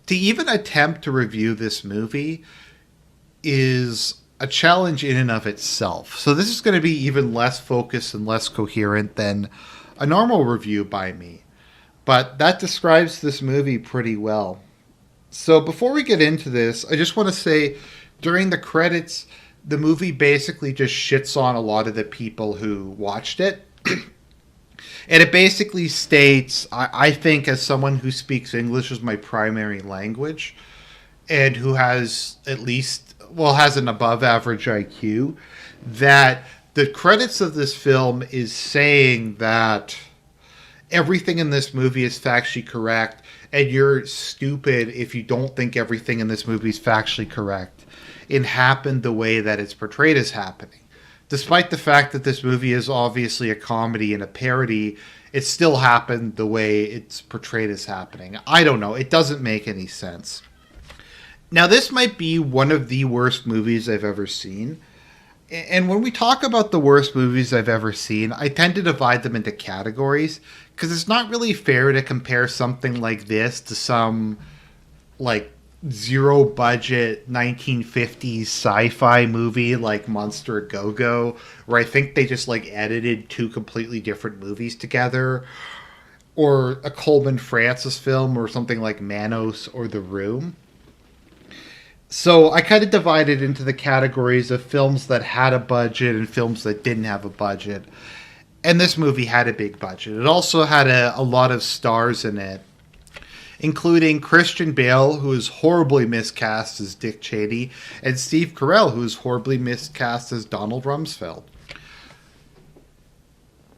to even attempt to review this movie is a challenge in and of itself. So this is going to be even less focused and less coherent than a normal review by me. But that describes this movie pretty well. So before we get into this, I just want to say during the credits, the movie basically just shits on a lot of the people who watched it. And it basically states, I think as someone who speaks English as my primary language and who has at least, well, has an above average IQ, that the credits of this film is saying that everything in this movie is factually correct and you're stupid if you don't think everything in this movie is factually correct and happened the way that it's portrayed as happening. Despite the fact that this movie is obviously a comedy and a parody, it still happened the way it's portrayed as happening. I don't know. It doesn't make any sense. Now, this might be one of the worst movies I've ever seen. And when we talk about the worst movies I've ever seen, I tend to divide them into categories because it's not really fair to compare something like this to some, like, zero budget 1950s sci-fi movie like Monster at Go-Go, where I think they just like edited two completely different movies together, or a Coleman Francis film or something like Manos or The Room. So I kind of divided into the categories of films that had a budget and films that didn't have a budget. And this movie had a big budget. It also had a lot of stars in it, including Christian Bale, who is horribly miscast as Dick Cheney, and Steve Carell, who is horribly miscast as Donald Rumsfeld.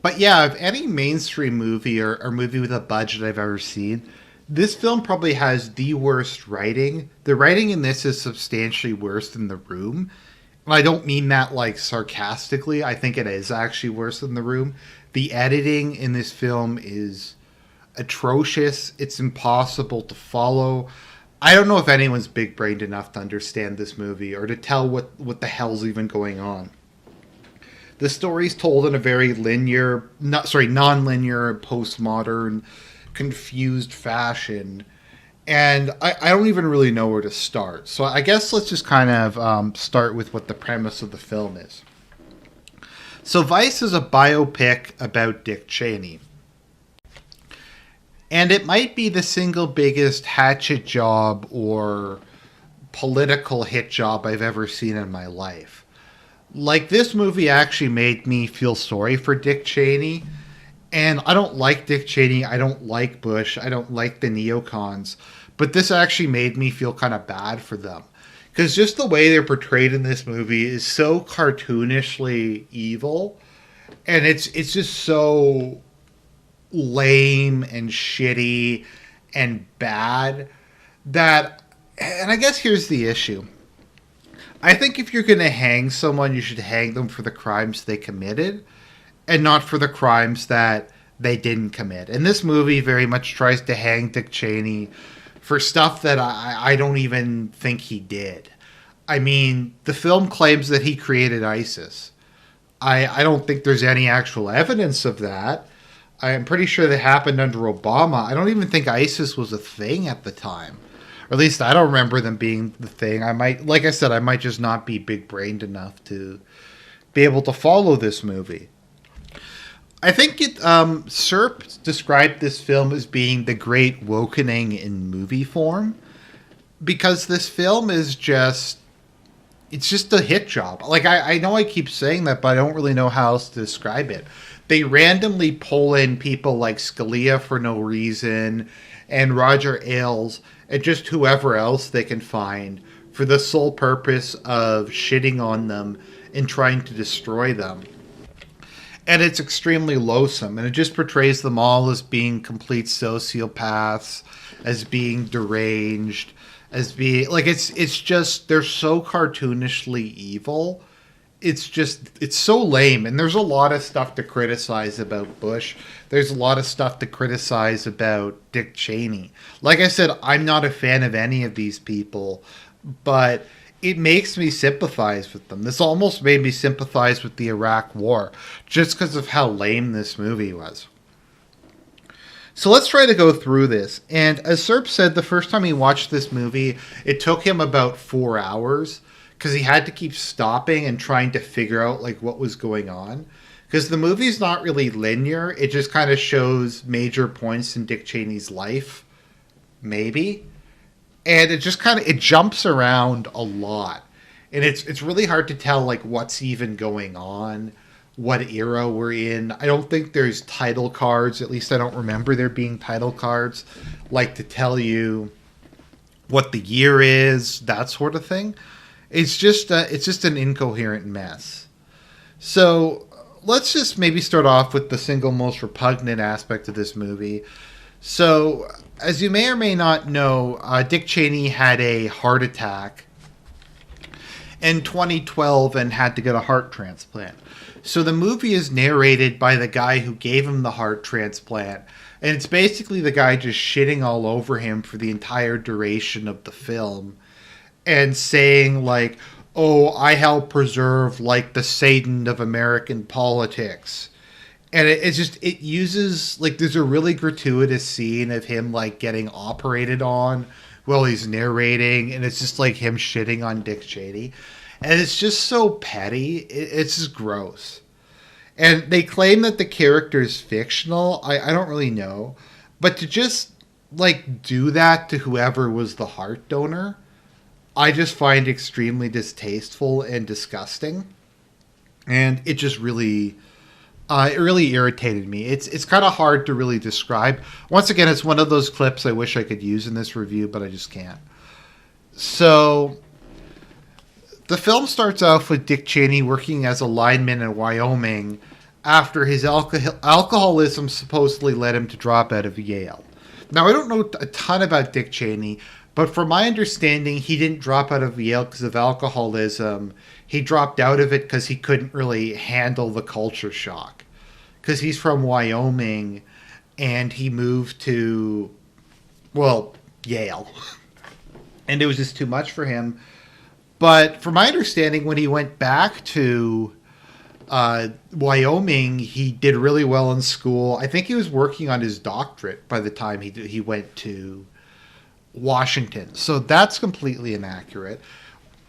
But yeah, of any mainstream movie or movie with a budget I've ever seen, this film probably has the worst writing. The writing in this is substantially worse than The Room. And I don't mean that like sarcastically. I think it is actually worse than The Room. The editing in this film is atrocious. It's impossible to follow. I don't know if anyone's big-brained enough to understand this movie or to tell what the hell's even going on. The story's told in a very non-linear, postmodern, confused fashion, and I don't even really know where to start. So I guess let's just kind of start with what the premise of the film is. So Vice is a biopic about Dick Cheney. And it might be the single biggest hatchet job or political hit job I've ever seen in my life. Like, this movie actually made me feel sorry for Dick Cheney. And I don't like Dick Cheney. I don't like Bush. I don't like the neocons. But this actually made me feel kind of bad for them. Because just the way they're portrayed in this movie is so cartoonishly evil. And it's just so lame and shitty and bad that, and I guess here's the issue. I think if you're going to hang someone, you should hang them for the crimes they committed and not for the crimes that they didn't commit. And this movie very much tries to hang Dick Cheney for stuff that I don't even think he did. I mean, the film claims that he created ISIS. I don't think there's any actual evidence of that. I'm pretty sure that happened under Obama. I don't even think ISIS was a thing at the time. Or at least I don't remember them being the thing. I might just not be big-brained enough to be able to follow this movie. I think Serp described this film as being the great wokening in movie form. Because this film is it's just a hit job. Like, I know I keep saying that, but I don't really know how else to describe it. They randomly pull in people like Scalia for no reason, and Roger Ailes, and just whoever else they can find for the sole purpose of shitting on them and trying to destroy them. And it's extremely loathsome, and it just portrays them all as being complete sociopaths, as being deranged, as being like it's just they're so cartoonishly evil. It's so lame, and there's a lot of stuff to criticize about Bush. There's a lot of stuff to criticize about Dick Cheney. Like I said, I'm not a fan of any of these people, but it makes me sympathize with them. This almost made me sympathize with the Iraq War, just because of how lame this movie was. So let's try to go through this. And as Serp said, the first time he watched this movie, it took him about 4 hours because he had to keep stopping and trying to figure out like what was going on. Because the movie's not really linear; it just kind of shows major points in Dick Cheney's life, maybe, and it just kind of it jumps around a lot, and it's really hard to tell like what's even going on, what era we're in. I don't think there's title cards. At least I don't remember there being title cards, like to tell you what the year is, that sort of thing. It's just an incoherent mess. So let's just maybe start off with the single most repugnant aspect of this movie. So, as you may or may not know, Dick Cheney had a heart attack in 2012 and had to get a heart transplant. So the movie is narrated by the guy who gave him the heart transplant, and it's basically the guy just shitting all over him for the entire duration of the film and saying like, "Oh, I help preserve like the Satan of American politics." And it uses like there's a really gratuitous scene of him like getting operated on while he's narrating, and it's just like him shitting on Dick Cheney, and it's just so petty. It's just gross. And they claim that the character is fictional. I don't really know, but to just like do that to whoever was the heart donor, I just find extremely distasteful and disgusting, and it really irritated me. It's kind of hard to really describe. Once again, it's one of those clips I wish I could use in this review, but I just can't. So the film starts off with Dick Cheney working as a lineman in Wyoming after his alcoholism supposedly led him to drop out of Yale. Now, I don't know a ton about Dick Cheney, but from my understanding, he didn't drop out of Yale because of alcoholism. He dropped out of it because he couldn't really handle the culture shock. Because he's from Wyoming, and he moved to, well, Yale. And it was just too much for him. But from my understanding, when he went back to Wyoming, he did really well in school. I think he was working on his doctorate by the time he went to Washington. So that's completely inaccurate.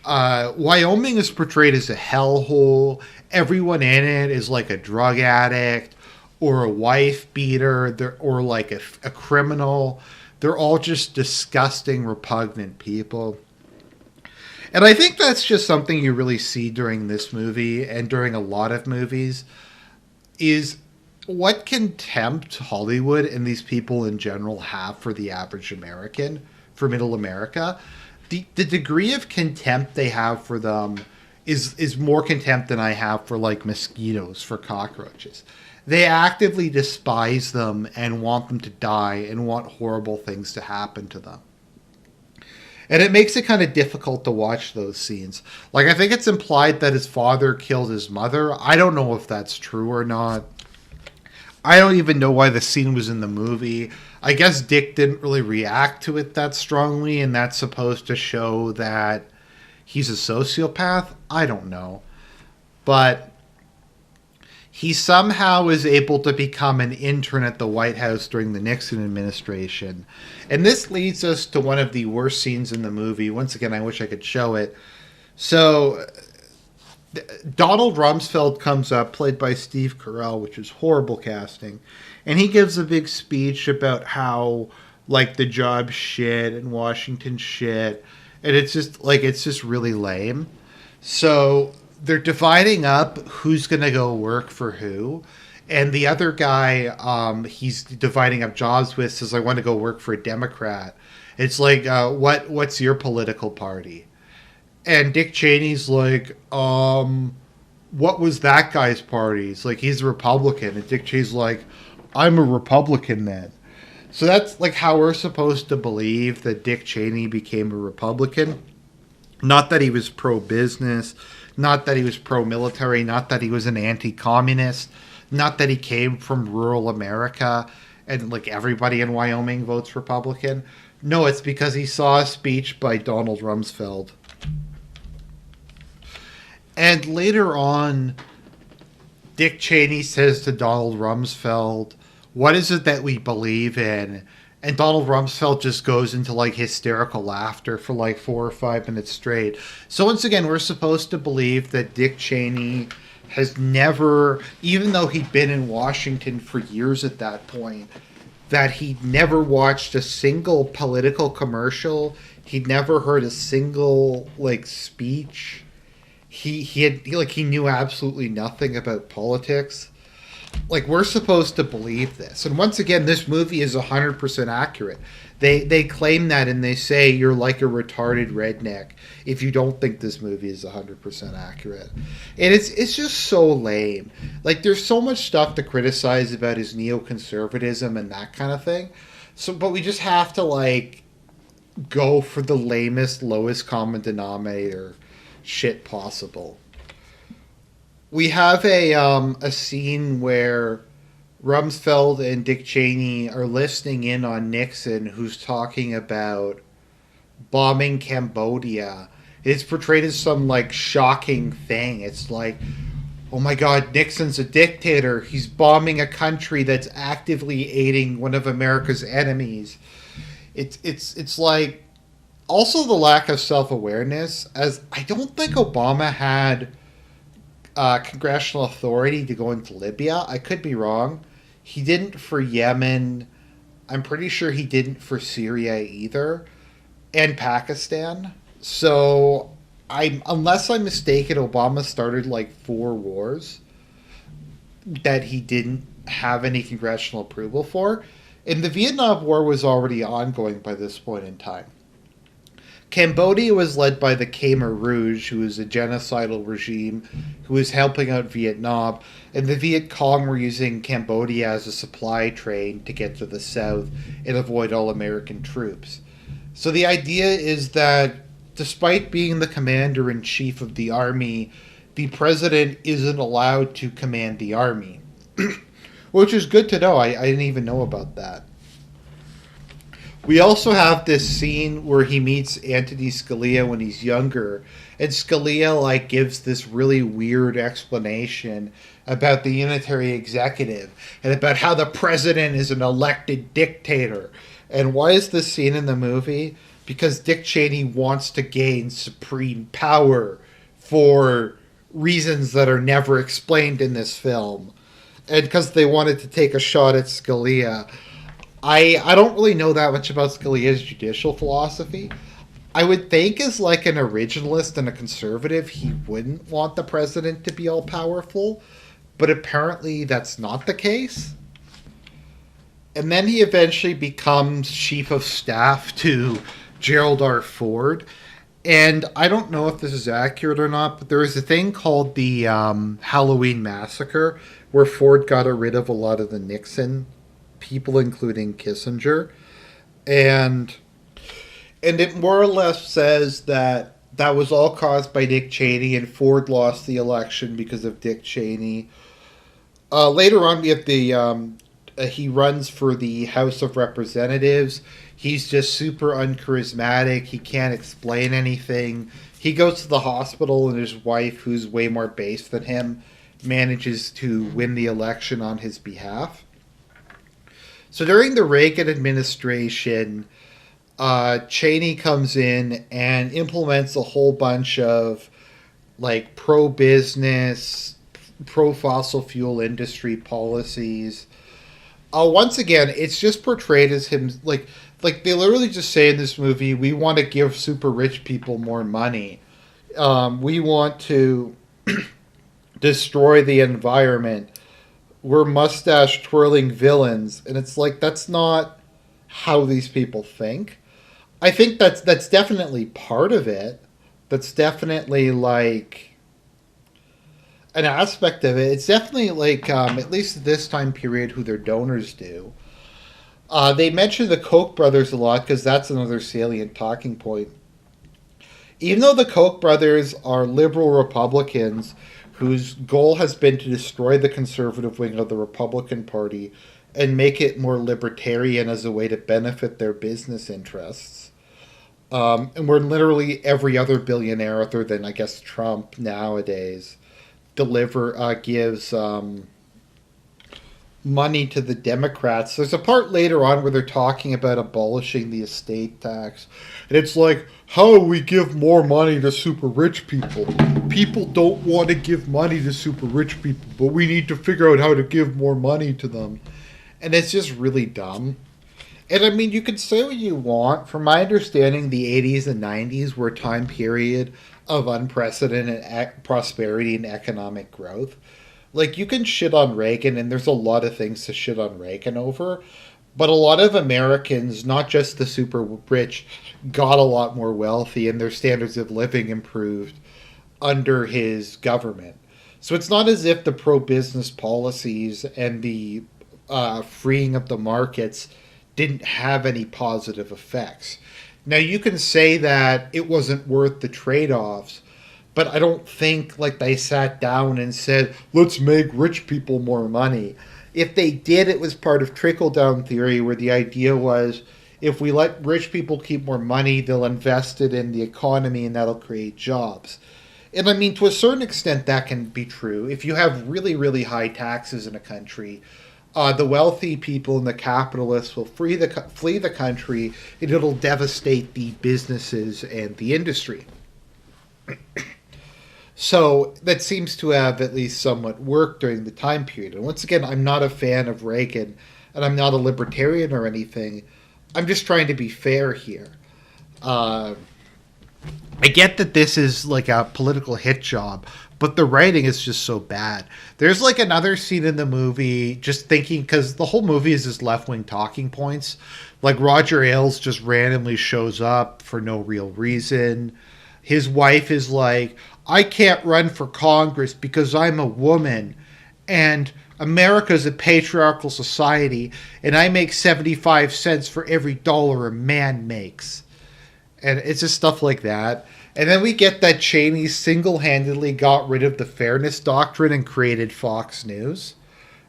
Wyoming is portrayed as a hellhole. Everyone in it is like a drug addict or a wife beater or like a criminal. They're all just disgusting, repugnant people. And I think that's just something you really see during this movie and during a lot of movies is what contempt Hollywood and these people in general have for the average American, for middle America. The degree of contempt they have for them is more contempt than I have for like mosquitoes, for cockroaches. They actively despise them and want them to die and want horrible things to happen to them. And it makes it kind of difficult to watch those scenes. Like, I think it's implied that his father killed his mother. I don't know if that's true or not. I don't even know why the scene was in the movie. I guess Dick didn't really react to it that strongly, and that's supposed to show that he's a sociopath. I don't know. But he somehow is able to become an intern at the White House during the Nixon administration. And this leads us to one of the worst scenes in the movie. Once again, I wish I could show it. So Donald Rumsfeld comes up, played by Steve Carell, which is horrible casting. And he gives a big speech about how, like, the job's shit and Washington's shit. And it's just really lame. So they're dividing up who's going to go work for who. And the other guy he's dividing up jobs with says, I want to go work for a Democrat. It's like, what's your political party? And Dick Cheney's like, what was that guy's party? It's like, he's a Republican. And Dick Cheney's like, I'm a Republican then. So that's like how we're supposed to believe that Dick Cheney became a Republican. Not that he was pro-business, not that he was pro-military, not that he was an anti-communist, not that he came from rural America and like everybody in Wyoming votes Republican. No, it's because he saw a speech by Donald Rumsfeld. And later on, Dick Cheney says to Donald Rumsfeld, What is it that we believe in? And Donald Rumsfeld just goes into like hysterical laughter for like 4 or 5 minutes straight. So once again, we're supposed to believe that Dick Cheney has never, even though he'd been in Washington for years at that point, that he'd never watched a single political commercial. He'd never heard a single like speech. He knew absolutely nothing about politics. Like, we're supposed to believe this. And once again, this movie is 100% accurate. They claim that, and they say you're like a retarded redneck if you don't think this movie is 100% accurate. And it's just so lame. Like, there's so much stuff to criticize about his neoconservatism and that kind of thing. So, but we just have to like go for the lamest, lowest common denominator shit possible. We have a scene where Rumsfeld and Dick Cheney are listening in on Nixon, who's talking about bombing Cambodia. It's portrayed as some like shocking thing. It's like, oh my God, Nixon's a dictator. He's bombing a country that's actively aiding one of America's enemies. It's like also the lack of self awareness, as I don't think Obama had congressional authority to go into Libya. I could be wrong. He didn't for Yemen. I'm pretty sure he didn't for Syria either, and Pakistan. So, unless I'm mistaken, Obama started like 4 wars that he didn't have any congressional approval for. And the Vietnam War was already ongoing by this point in time. Cambodia was led by the Khmer Rouge, who was a genocidal regime who was helping out Vietnam, and the Viet Cong were using Cambodia as a supply train to get to the south and avoid all American troops. So the idea is that despite being the commander-in-chief of the army, the president isn't allowed to command the army. Which is good to know. I didn't even know about that. We also have this scene where he meets Anthony Scalia when he's younger, and Scalia like gives this really weird explanation about the unitary executive and about how the president is an elected dictator. And why is this scene in the movie? Because Dick Cheney wants to gain supreme power for reasons that are never explained in this film. And because they wanted to take a shot at Scalia. I don't really know that much about Scalia's judicial philosophy. I would think as like an originalist and a conservative, he wouldn't want the president to be all powerful, but apparently that's not the case. And then he eventually becomes chief of staff to Gerald R. Ford. And I don't know if this is accurate or not, but there is a thing called the Halloween Massacre, where Ford got rid of a lot of the Nixon people, including Kissinger, and it more or less says that that was all caused by Dick Cheney, and Ford lost the election because of Dick Cheney. Later on, we have the he runs for the House of Representatives. He's just super uncharismatic. He can't explain anything. He goes to the hospital, and his wife, who's way more base than him, manages to win the election on his behalf. So during the Reagan administration, Cheney comes in and implements a whole bunch of like pro-business, pro-fossil fuel industry policies. Once again, it's just portrayed as him like they literally just say in this movie, we want to give super rich people more money. We want to destroy the environment. We're mustache twirling villains, and it's like that's not how these people think. I think that's definitely part of it. That's definitely like an aspect of it. It's definitely like at least at this time period who their donors do. They mention the Koch brothers a lot because that's another salient talking point. Even though the Koch brothers are liberal Republicans whose goal has been to destroy the conservative wing of the Republican Party and make it more libertarian as a way to benefit their business interests. And where literally every other billionaire, other than, I guess, Trump nowadays, gives money to the Democrats. There's a part later on where they're talking about abolishing the estate tax. And it's like, how do we give more money to super rich people? People don't want to give money to super rich people, but we need to figure out how to give more money to them. And it's just really dumb. And I mean, you can say what you want. From my understanding, the 80s and 90s were a time period of unprecedented prosperity and economic growth. Like, you can shit on Reagan, and there's a lot of things to shit on Reagan over, but a lot of Americans, not just the super rich, got a lot more wealthy and their standards of living improved under his government. So it's not as if the pro business policies and the freeing of the markets didn't have any positive effects. Now, you can say that it wasn't worth the trade offs, but I don't think like they sat down and said, let's make rich people more money. If they did, it was part of trickle down theory, where the idea was if we let rich people keep more money, they'll invest it in the economy and that'll create jobs. And I mean, to a certain extent, that can be true. If you have really, really high taxes in a country, the wealthy people and the capitalists will flee the country, and it'll devastate the businesses and the industry. So that seems to have at least somewhat worked during the time period. And once again, I'm not a fan of Reagan, and I'm not a libertarian or anything. I'm just trying to be fair here. I get that this is like a political hit job, but the writing is just so bad. There's like another scene in the movie, just thinking, because the whole movie is just left-wing talking points. Like Roger Ailes just randomly shows up for no real reason. His wife is like, I can't run for Congress because I'm a woman, and America's a patriarchal society, and I make 75 cents for every dollar a man makes. And it's just stuff like that. And then we get that Cheney single-handedly got rid of the fairness doctrine and created Fox News.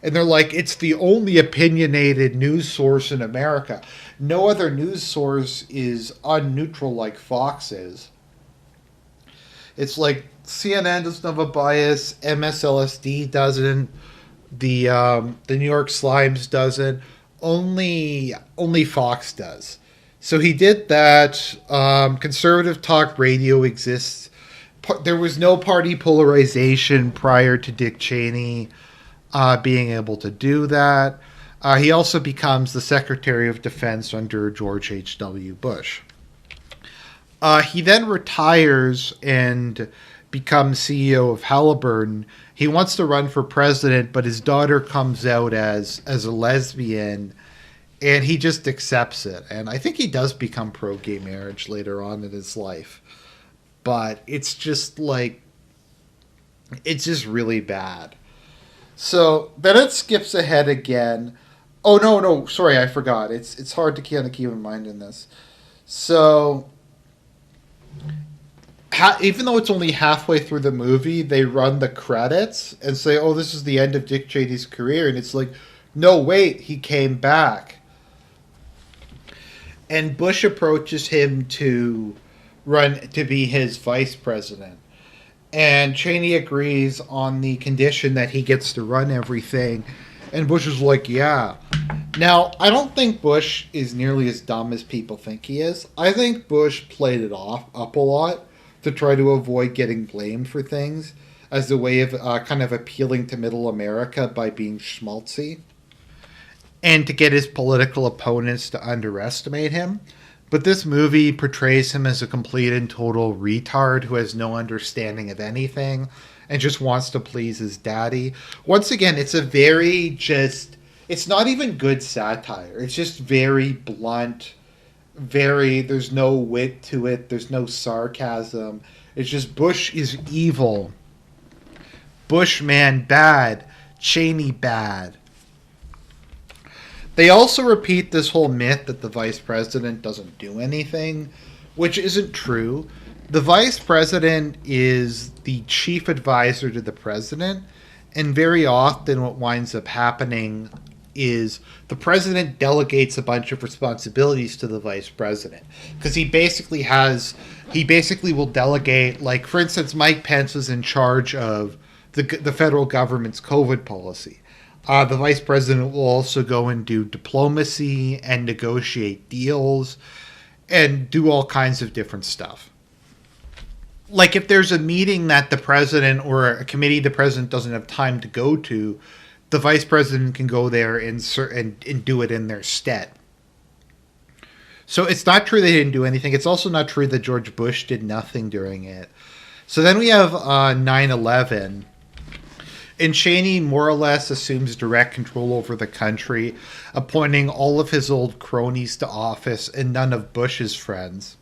And they're like, it's the only opinionated news source in America. No other news source is unneutral like Fox is. It's like CNN doesn't have a bias, MSLSD doesn't, the New York Slimes doesn't, only Fox does. So he did that. Conservative talk radio exists. There was no party polarization prior to Dick Cheney being able to do that. He also becomes the Secretary of Defense under George H.W. Bush. He then retires and becomes CEO of Halliburton. He wants to run for president, but his daughter comes out as a lesbian, and he just accepts it. And I think he does become pro-gay marriage later on in his life. But it's just like, it's just really bad. So then it skips ahead again. Oh, no, sorry, I forgot. It's hard to kind of keep in mind in this. So even though it's only halfway through the movie, they run the credits and say, oh, this is the end of Dick Cheney's career. And it's like, no, wait, he came back. And Bush approaches him to run to be his vice president. And Cheney agrees on the condition that he gets to run everything. And Bush is like, yeah. Now, I don't think Bush is nearly as dumb as people think he is. I think Bush played it up a lot to try to avoid getting blamed for things as a way of kind of appealing to middle America by being schmaltzy and to get his political opponents to underestimate him. But this movie portrays him as a complete and total retard who has no understanding of anything and just wants to please his daddy. Once again, it's a very just... It's not even good satire. It's just very blunt, there's no wit to it. There's no sarcasm. It's just Bush is evil. Bush man bad. Cheney bad. They also repeat this whole myth that the vice president doesn't do anything, which isn't true. The vice president is the chief advisor to the president, and very often what winds up happening is the president delegates a bunch of responsibilities to the vice president, because he basically will delegate, like, for instance, Mike Pence is in charge of the federal government's COVID policy. The vice president will also go and do diplomacy and negotiate deals and do all kinds of different stuff. Like if there's a meeting that the president or a committee the president doesn't have time to go to, the vice president can go there and do it in their stead. So it's not true they didn't do anything. It's also not true that George Bush did nothing during it. So then we have 9/11. And Cheney more or less assumes direct control over the country, appointing all of his old cronies to office and none of Bush's friends.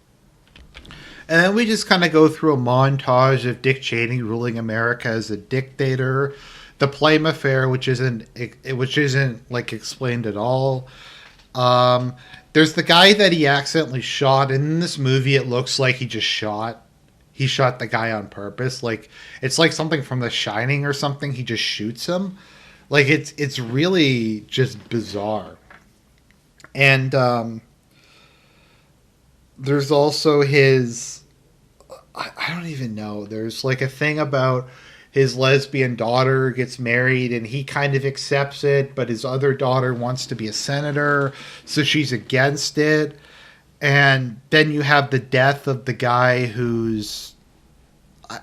And then we just kind of go through a montage of Dick Cheney ruling America as a dictator, the Plame affair, which isn't like explained at all. There's the guy that he accidentally shot, and in this movie it looks like he shot the guy on purpose. Like it's like something from The Shining or something. He just shoots him. Like it's really just bizarre. And there's also his I don't even know. There's like a thing about his lesbian daughter gets married and he kind of accepts it, but his other daughter wants to be a senator, so she's against it. And then you have the death of the guy who's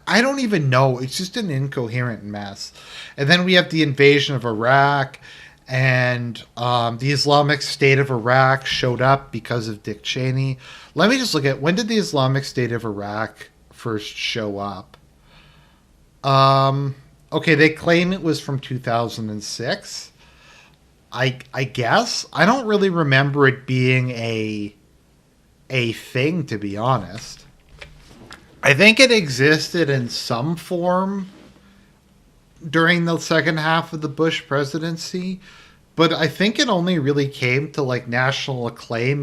I don't even know. It's just an incoherent mess. And then we have the invasion of Iraq, and the Islamic State of Iraq showed up because of Dick Cheney. Let me just look at when did the Islamic State of Iraq first show up. Okay, they claim it was from 2006. I guess I don't really remember it being a thing, to be honest. I think it existed in some form during the second half of the Bush presidency, but I think it only really came to like national acclaim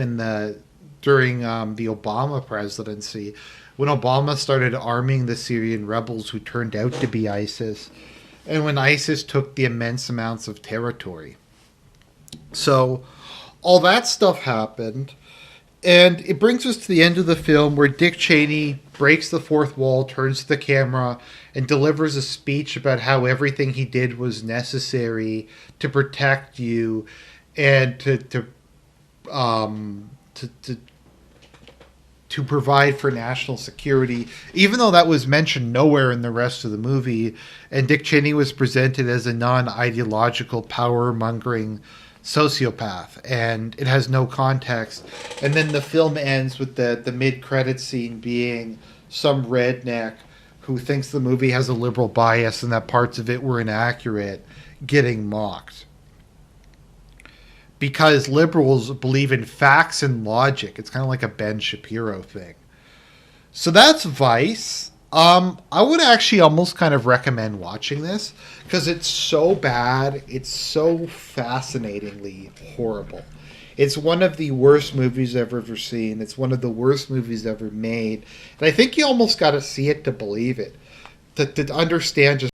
during the Obama presidency, when Obama started arming the Syrian rebels who turned out to be ISIS, and when ISIS took the immense amounts of territory. So all that stuff happened. And it brings us to the end of the film where Dick Cheney breaks the fourth wall, turns to the camera, and delivers a speech about how everything he did was necessary to protect you and to provide for national security, even though that was mentioned nowhere in the rest of the movie. And Dick Cheney was presented as a non-ideological, power-mongering sociopath, and it has no context. And then the film ends with the mid-credit scene being some redneck who thinks the movie has a liberal bias and that parts of it were inaccurate getting mocked. Because liberals believe in facts and logic. It's kind of like a Ben Shapiro thing. So that's Vice. I would actually almost kind of recommend watching this because it's so bad. It's so fascinatingly horrible. It's one of the worst movies I've ever seen. It's one of the worst movies ever made. And I think you almost got to see it to believe it, to understand just